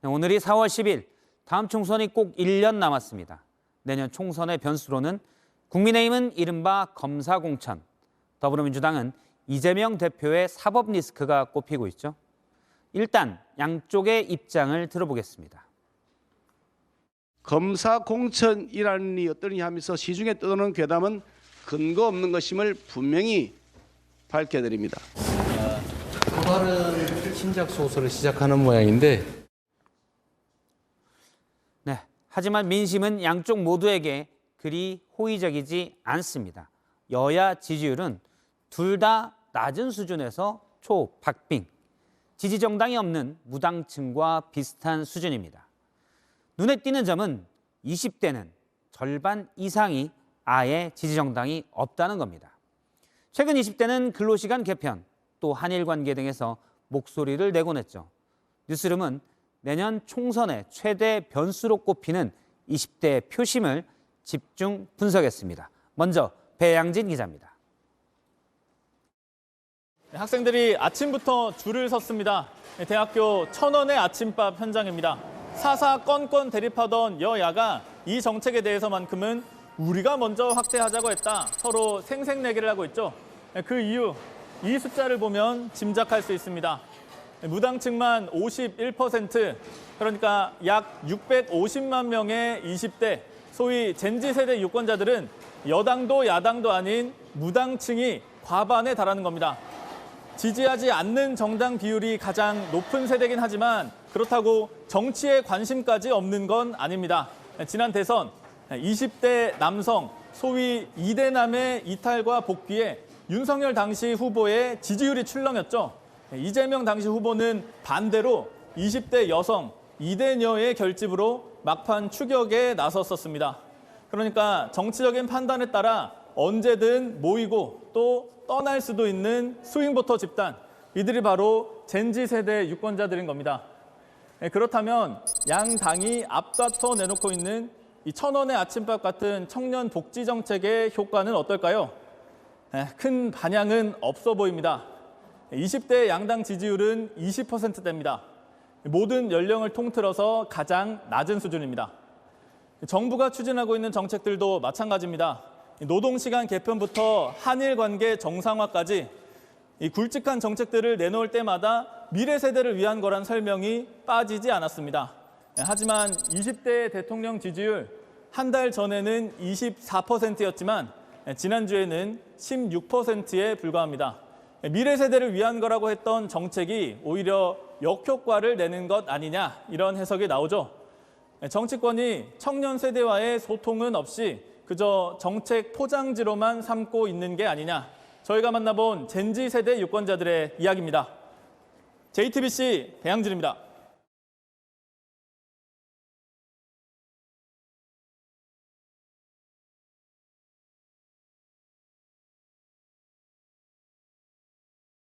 오늘이 4월 10일, 다음 총선이 꼭 1년 남았습니다. 내년 총선의 변수로는 국민의힘은 이른바 검사공천, 더불어민주당은 이재명 대표의 사법 리스크가 꼽히고 있죠. 일단 양쪽의 입장을 들어보겠습니다. 검사 공천이라는 이 어떠냐 하면서 시중에 떠도는 괴담은 근거 없는 것임을 분명히 밝혀드립니다. 또 다른 신작 소설을 시작하는 모양인데. 네, 하지만 민심은 양쪽 모두에게 그리 호의적이지 않습니다. 여야 지지율은 둘 다 낮은 수준에서 초박빙, 지지 정당이 없는 무당층과 비슷한 수준입니다. 눈에 띄는 점은 20대는 절반 이상이 아예 지지 정당이 없다는 겁니다. 최근 20대는 근로시간 개편, 또 한일 관계 등에서 목소리를 내곤 했죠. 뉴스룸은 내년 총선의 최대 변수로 꼽히는 20대의 표심을 집중 분석했습니다. 먼저 배양진 기자입니다. 학생들이 아침부터 줄을 섰습니다. 대학교 천원의 아침밥 현장입니다. 사사건건 대립하던 여야가 이 정책에 대해서만큼은 우리가 먼저 확대하자고 했다. 서로 생색내기를 하고 있죠. 그 이유, 이 숫자를 보면 짐작할 수 있습니다. 무당층만 51%, 그러니까 약 650만 명의 20대, 소위 젠지 세대 유권자들은 여당도 야당도 아닌 무당층이 과반에 달하는 겁니다. 지지하지 않는 정당 비율이 가장 높은 세대긴 하지만 그렇다고 정치에 관심까지 없는 건 아닙니다. 지난 대선 20대 남성, 소위 2대남의 이탈과 복귀에 윤석열 당시 후보의 지지율이 출렁였죠. 이재명 당시 후보는 반대로 20대 여성, 2대녀의 결집으로 막판 추격에 나섰었습니다. 그러니까 정치적인 판단에 따라 언제든 모이고 또 떠날 수도 있는 스윙보터 집단, 이들이 바로 젠지 세대 유권자들인 겁니다. 그렇다면 양 당이 앞다퉈 내놓고 있는 이 천원의 아침밥 같은 청년 복지 정책의 효과는 어떨까요? 큰 반향은 없어 보입니다. 20대 양당 지지율은 20%대입니다. 모든 연령을 통틀어서 가장 낮은 수준입니다. 정부가 추진하고 있는 정책들도 마찬가지입니다. 노동시간 개편부터 한일 관계 정상화까지 이 굵직한 정책들을 내놓을 때마다 미래 세대를 위한 거란 설명이 빠지지 않았습니다. 하지만 20대 대통령 지지율 한 달 전에는 24%였지만 지난주에는 16%에 불과합니다. 미래 세대를 위한 거라고 했던 정책이 오히려 역효과를 내는 것 아니냐, 이런 해석이 나오죠. 정치권이 청년 세대와의 소통은 없이 그저 정책 포장지로만 삼고 있는 게 아니냐, 저희가 만나본 젠지 세대 유권자들의 이야기입니다. JTBC 배양진입니다.